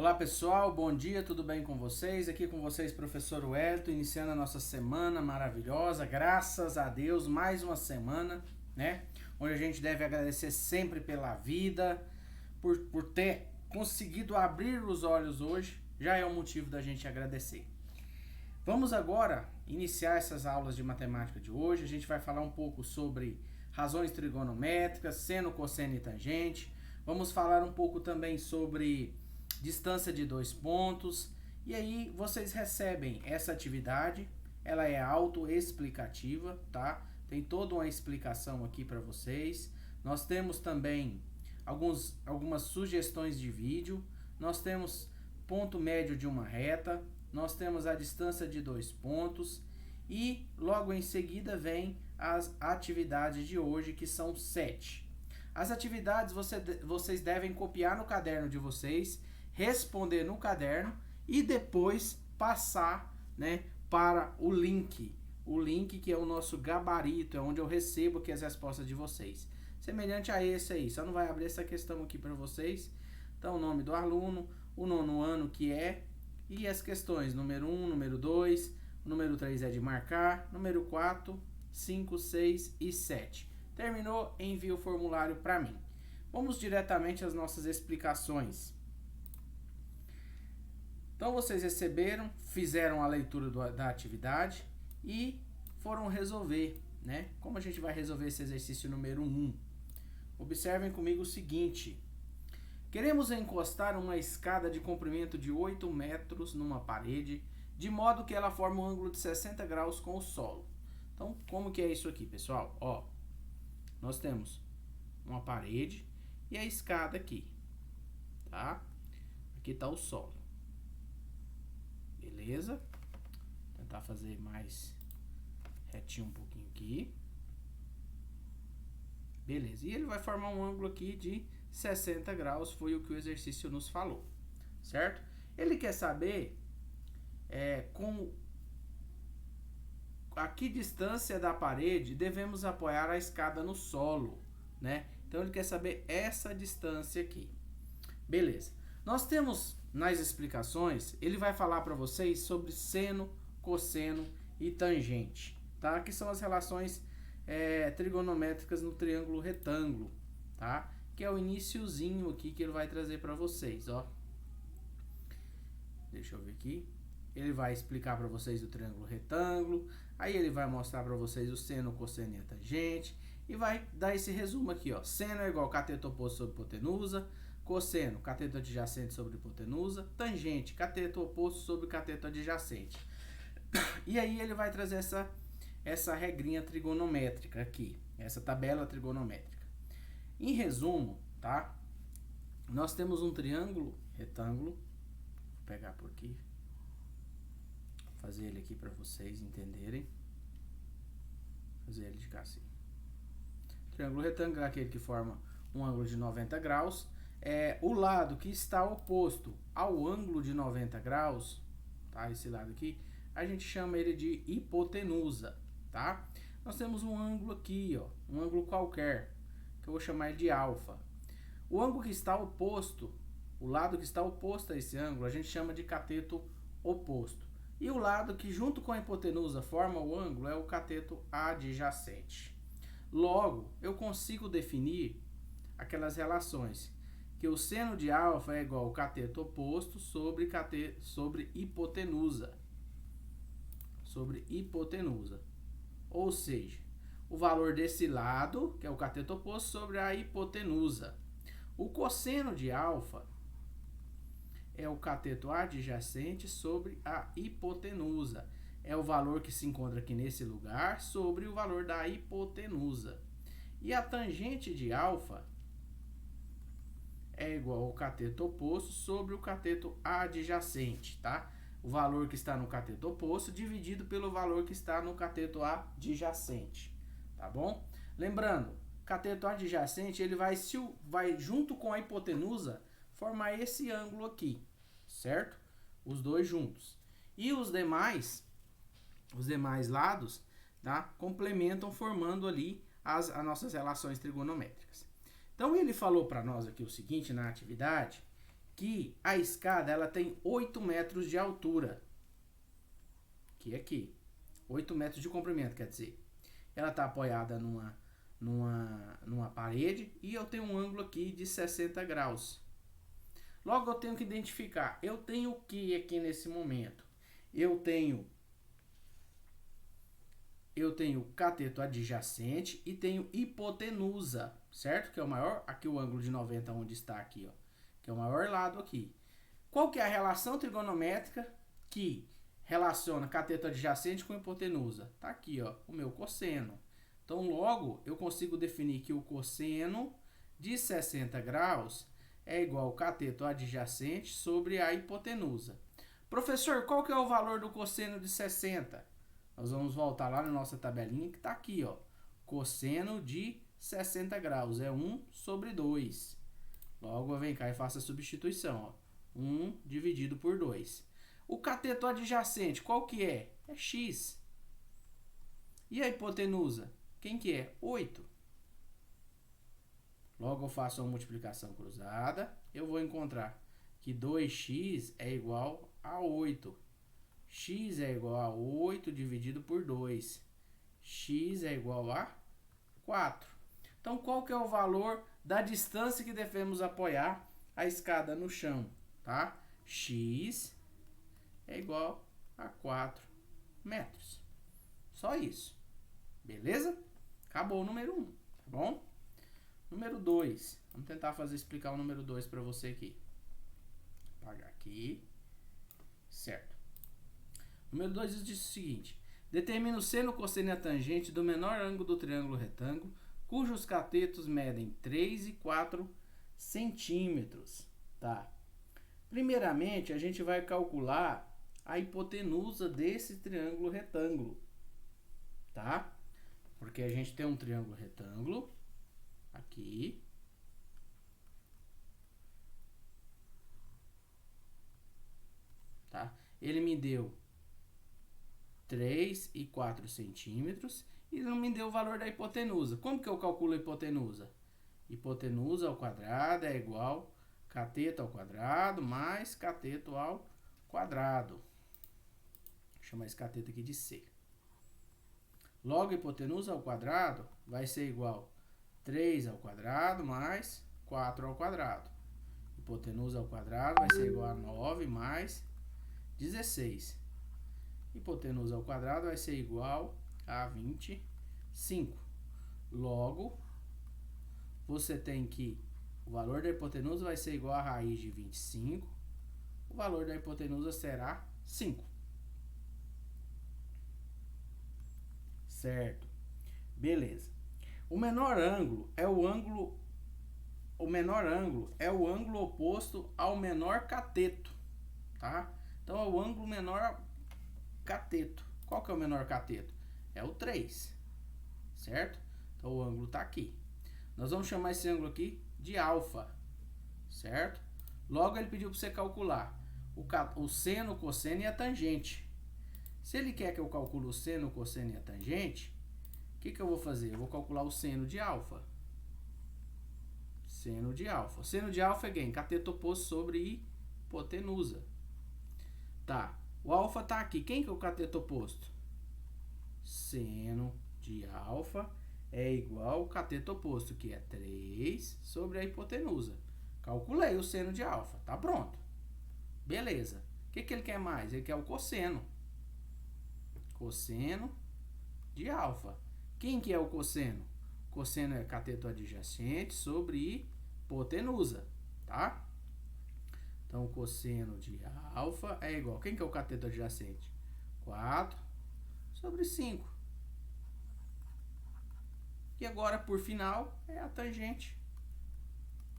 Olá pessoal, bom dia, tudo bem com vocês? Aqui com vocês, professor Wellington, iniciando a nossa semana maravilhosa, graças a Deus, mais uma semana, né? Onde a gente deve agradecer sempre pela vida, por ter conseguido abrir os olhos hoje, já é um motivo da gente agradecer. Vamos agora iniciar essas aulas de matemática de hoje. A gente vai falar um pouco sobre razões trigonométricas, seno, cosseno e tangente. Vamos falar um pouco também sobre distância de dois pontos. E aí vocês recebem essa atividade, ela é autoexplicativa, tá? Tem toda uma explicação aqui para vocês. Nós temos também algumas sugestões de vídeo. Nós temos ponto médio de uma reta. Nós temos a distância de dois pontos. E logo em seguida vem as atividades de hoje, que são 7. As atividades vocês devem copiar no caderno de vocês, responder no caderno e depois passar, né, para o link. O link que é o nosso gabarito, é onde eu recebo aqui as respostas de vocês. Semelhante a esse aí, só não vai abrir essa questão aqui para vocês. Então, o nome do aluno, o nono ano que é, e as questões, número 1, número 2, número 3 é de marcar, número 4, 5, 6 e 7. Terminou? Envie o formulário para mim. Vamos diretamente às nossas explicações. Então vocês receberam, fizeram a leitura da atividade e foram resolver, né? Como a gente vai resolver esse exercício número 1? Observem comigo o seguinte. Queremos encostar uma escada de comprimento de 8 metros numa parede, de modo que ela forma um ângulo de 60 graus com o solo. Então, como que é isso aqui, pessoal? Ó, nós temos uma parede e a escada aqui, tá? Aqui está o solo. Beleza? Vou tentar fazer mais retinho um pouquinho aqui. Beleza. E ele vai formar um ângulo aqui de 60 graus, foi o que o exercício nos falou, certo? Ele quer saber com a que distância da parede devemos apoiar a escada no solo, né? Então ele quer saber essa distância aqui. Beleza. Nós temos nas explicações, ele vai falar para vocês sobre seno, cosseno e tangente, tá? Que são as relações trigonométricas no triângulo retângulo, tá? Que é o iniciozinho aqui que ele vai trazer para vocês, ó. Deixa eu ver aqui. Ele vai explicar para vocês o triângulo retângulo, aí ele vai mostrar para vocês o seno, o cosseno e a tangente, e vai dar esse resumo aqui, ó. Seno é igual cateto oposto sobre hipotenusa, cosseno, cateto adjacente sobre hipotenusa, tangente, cateto oposto sobre cateto adjacente. E aí ele vai trazer essa regrinha trigonométrica aqui, essa tabela trigonométrica. Em resumo, tá? Nós temos um triângulo retângulo, vou pegar por aqui, fazer ele aqui para vocês entenderem. Fazer ele de cá assim. Triângulo retângulo é aquele que forma um ângulo de 90 graus. O lado que está oposto ao ângulo de 90 graus, tá? Esse lado aqui, a gente chama ele de hipotenusa, tá? Nós temos um ângulo aqui, ó, um ângulo qualquer, que eu vou chamar de alfa. O ângulo que está oposto, o lado que está oposto a esse ângulo, a gente chama de cateto oposto. E o lado que junto com a hipotenusa forma o ângulo é o cateto adjacente. Logo, eu consigo definir aquelas relações que o seno de alfa é igual ao cateto oposto sobre hipotenusa. Sobre hipotenusa. Ou seja, o valor desse lado, que é o cateto oposto, sobre a hipotenusa. O cosseno de alfa é o cateto adjacente sobre a hipotenusa. É o valor que se encontra aqui nesse lugar sobre o valor da hipotenusa. E a tangente de alfa é igual ao cateto oposto sobre o cateto adjacente, tá? O valor que está no cateto oposto dividido pelo valor que está no cateto adjacente, tá bom? Lembrando, cateto adjacente ele vai junto com a hipotenusa formar esse ângulo aqui, certo? Os dois juntos. E os demais lados, tá? Complementam formando ali as nossas relações trigonométricas. Então ele falou para nós aqui o seguinte na atividade, que a escada ela tem 8 metros de altura. Aqui. 8 metros de comprimento, quer dizer. Ela está apoiada numa parede e eu tenho um ângulo aqui de 60 graus. Logo eu tenho que identificar, eu tenho o que aqui nesse momento? Eu tenho cateto adjacente e tenho hipotenusa, certo? Que é o maior, aqui o ângulo de 90 onde está aqui, ó, que é o maior lado aqui. Qual que é a relação trigonométrica que relaciona cateto adjacente com hipotenusa? Tá aqui, ó, o meu cosseno. Então, logo, eu consigo definir que o cosseno de 60 graus é igual ao cateto adjacente sobre a hipotenusa. Professor, qual que é o valor do cosseno de 60? Nós vamos voltar lá na nossa tabelinha que está aqui, ó. Cosseno de 60 graus é 1 sobre 2. Logo, eu venho cá e faço a substituição, ó. 1 dividido por 2. O cateto adjacente, qual que é? É x. E a hipotenusa? Quem que é? 8. Logo, eu faço uma multiplicação cruzada. Eu vou encontrar que 2x é igual a 8. X é igual a 8 dividido por 2. X é igual a 4. Então, qual que é o valor da distância que devemos apoiar a escada no chão? Tá? X é igual a 4 metros. Só isso. Beleza? Acabou o número 1, tá bom? Número 2. Vamos tentar explicar o número 2 para você aqui. Vou apagar aqui. Certo. Número 2 diz o seguinte. Determina o seno, cosseno e a tangente do menor ângulo do triângulo retângulo, cujos catetos medem 3 e 4 centímetros. Tá? Primeiramente, a gente vai calcular a hipotenusa desse triângulo retângulo. Tá? Porque a gente tem um triângulo retângulo aqui. Tá? Ele me deu 3 e 4 centímetros e não me deu o valor da hipotenusa. Como que eu calculo a hipotenusa? Hipotenusa ao quadrado é igual cateto ao quadrado mais cateto ao quadrado. Vou chamar esse cateto aqui de C. Logo, hipotenusa ao quadrado vai ser igual 3 ao quadrado mais 4 ao quadrado. Hipotenusa ao quadrado vai ser igual a 9 mais 16. Hipotenusa ao quadrado vai ser igual a 25. Logo, você tem que o valor da hipotenusa vai ser igual a raiz de 25. O valor da hipotenusa será 5. Certo? Beleza. O menor ângulo é o ângulo oposto ao menor cateto, tá? Então é o ângulo menor cateto. Qual que é o menor cateto? É o 3, certo? Então o ângulo está aqui. Nós vamos chamar esse ângulo aqui de alfa, certo? Logo ele pediu para você calcular o seno, o cosseno e a tangente. Se ele quer que eu calcule o seno, o cosseno e a tangente, o que eu vou fazer? Eu vou calcular o seno de alfa. Seno de alfa. O seno de alfa é quem? Cateto oposto sobre hipotenusa. Tá. O alfa está aqui. Quem que é o cateto oposto? Seno de alfa é igual ao cateto oposto, que é 3 sobre a hipotenusa. Calculei o seno de alfa. Tá pronto. Beleza. O que ele quer mais? Ele quer o cosseno. Cosseno de alfa. Quem que é o cosseno? Cosseno é cateto adjacente sobre hipotenusa, tá? Então, o cosseno de alfa é igual. Quem que é o cateto adjacente? 4 sobre 5. E agora, por final, é a tangente.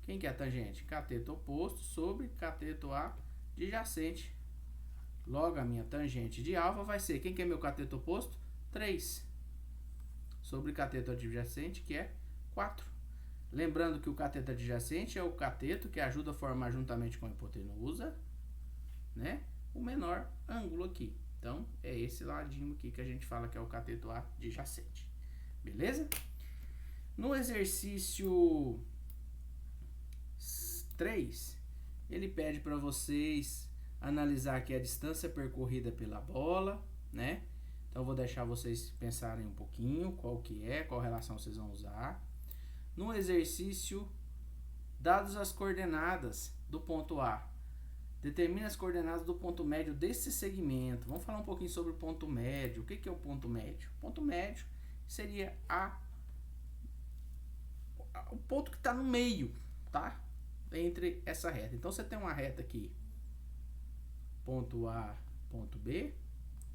Quem que é a tangente? Cateto oposto sobre cateto adjacente. Logo, a minha tangente de alfa vai ser... Quem que é meu cateto oposto? 3. Sobre cateto adjacente, que é 4. Lembrando que o cateto adjacente é o cateto que ajuda a formar juntamente com a hipotenusa, né, o menor ângulo aqui. Então, é esse ladinho aqui que a gente fala que é o cateto adjacente. Beleza? No exercício 3, ele pede para vocês analisar aqui a distância percorrida pela bola, né? Então eu vou deixar vocês pensarem um pouquinho qual relação vocês vão usar. No exercício, dadas as coordenadas do ponto A, determine as coordenadas do ponto médio desse segmento. Vamos falar um pouquinho sobre o ponto médio. O que é o ponto médio? O ponto médio seria o ponto que está no meio, tá? Entre essa reta. Então você tem uma reta aqui, ponto A, ponto B,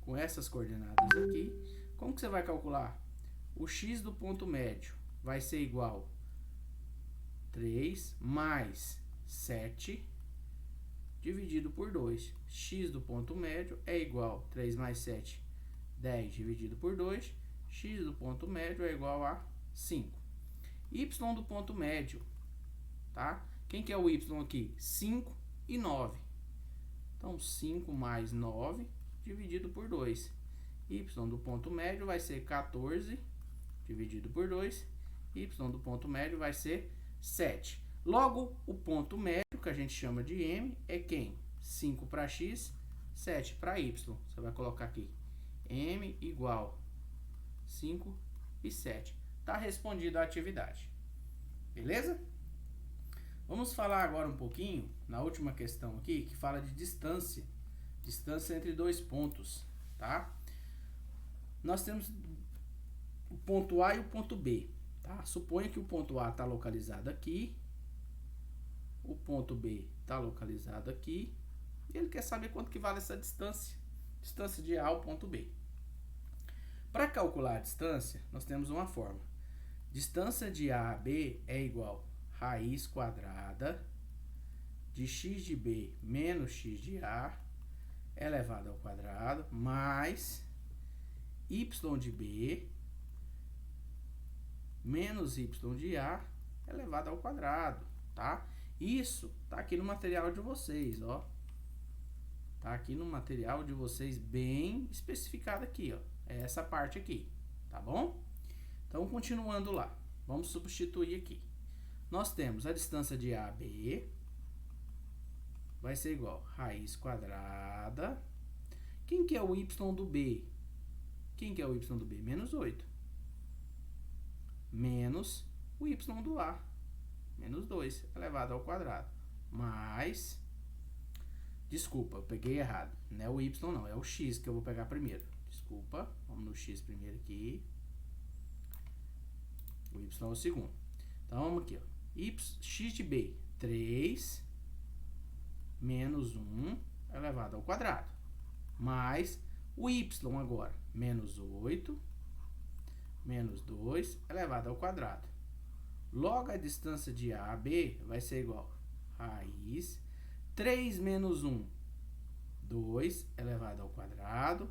com essas coordenadas aqui. Como que você vai calcular? O x do ponto médio vai ser igual a 3 mais 7 dividido por 2. X do ponto médio é igual a 3 mais 7, 10 dividido por 2. X do ponto médio é igual a 5. Y do ponto médio, tá? Quem que é o Y aqui? 5 e 9. Então, 5 mais 9 dividido por 2. Y do ponto médio vai ser 14 dividido por 2. Y do ponto médio vai ser 7. Logo, o ponto médio, que a gente chama de M, é quem? 5 para X, 7 para Y. Você vai colocar aqui M igual 5 e 7. Está respondida a atividade. Beleza? Vamos falar agora um pouquinho, na última questão aqui, que fala de distância. Distância entre dois pontos, tá? Nós temos o ponto A e o ponto B, tá? Suponha que o ponto A está localizado aqui, o ponto B está localizado aqui, e ele quer saber quanto que vale essa distância. Distância de A ao ponto B. Para calcular a distância, nós temos uma fórmula. Distância de A a B é igual a raiz quadrada de x de B menos x de A elevado ao quadrado, mais y de B menos y de A elevado ao quadrado, tá? Isso tá aqui no material de vocês, ó. Tá aqui no material de vocês bem especificado aqui, ó. É essa parte aqui, tá bom? Então, continuando lá, vamos substituir aqui. Nós temos a distância de A a B, vai ser igual a raiz quadrada. Quem que é o y do B? Quem que é o y do B? Menos 8. Menos o y do A, menos 2, elevado ao quadrado. Mais, desculpa, eu peguei errado. Não é o y não, é o x que eu vou pegar primeiro. Desculpa, vamos no x primeiro aqui. O y é o segundo. Então, vamos aqui, ó. X de B, 3 menos 1 elevado ao quadrado. Mais o y agora, menos 8 menos 2 elevado ao quadrado. Logo, a distância de A a B vai ser igual a raiz 3 menos 1, 2 elevado ao quadrado,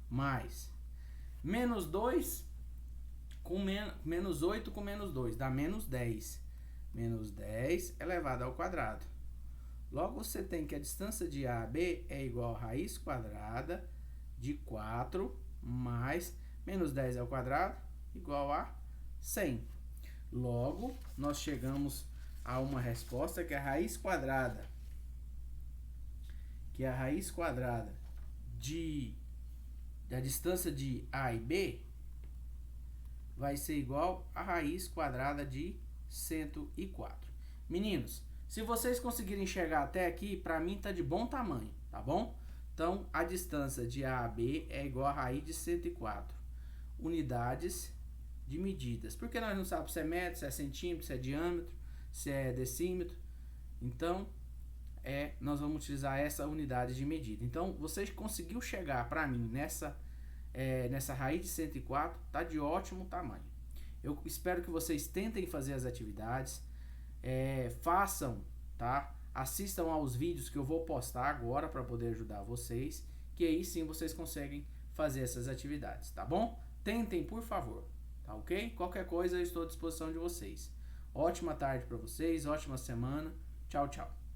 mais menos 2 com menos 8 com menos 2, dá menos 10. Menos 10 elevado ao quadrado. Logo, você tem que a distância de A a B é igual a raiz quadrada de 4 mais menos 10 ao quadrado igual a 100. Logo, nós chegamos a uma resposta que é a raiz quadrada. Da distância de A e B vai ser igual a raiz quadrada de 104. Meninos, se vocês conseguirem chegar até aqui, para mim tá de bom tamanho, tá bom? Então, a distância de A a B é igual a raiz de 104 unidades de medidas. Porque nós não sabemos se é metro, se é centímetro, se é diâmetro, se é decímetro. Então, nós vamos utilizar essa unidade de medida. Então, vocês conseguiu chegar para mim nessa raiz de 104, tá de ótimo tamanho. Eu espero que vocês tentem fazer as atividades, façam, tá? Assistam aos vídeos que eu vou postar agora para poder ajudar vocês, que aí sim vocês conseguem fazer essas atividades, tá bom? Tentem, por favor, tá ok? Qualquer coisa eu estou à disposição de vocês. Ótima tarde para vocês, ótima semana. Tchau, tchau.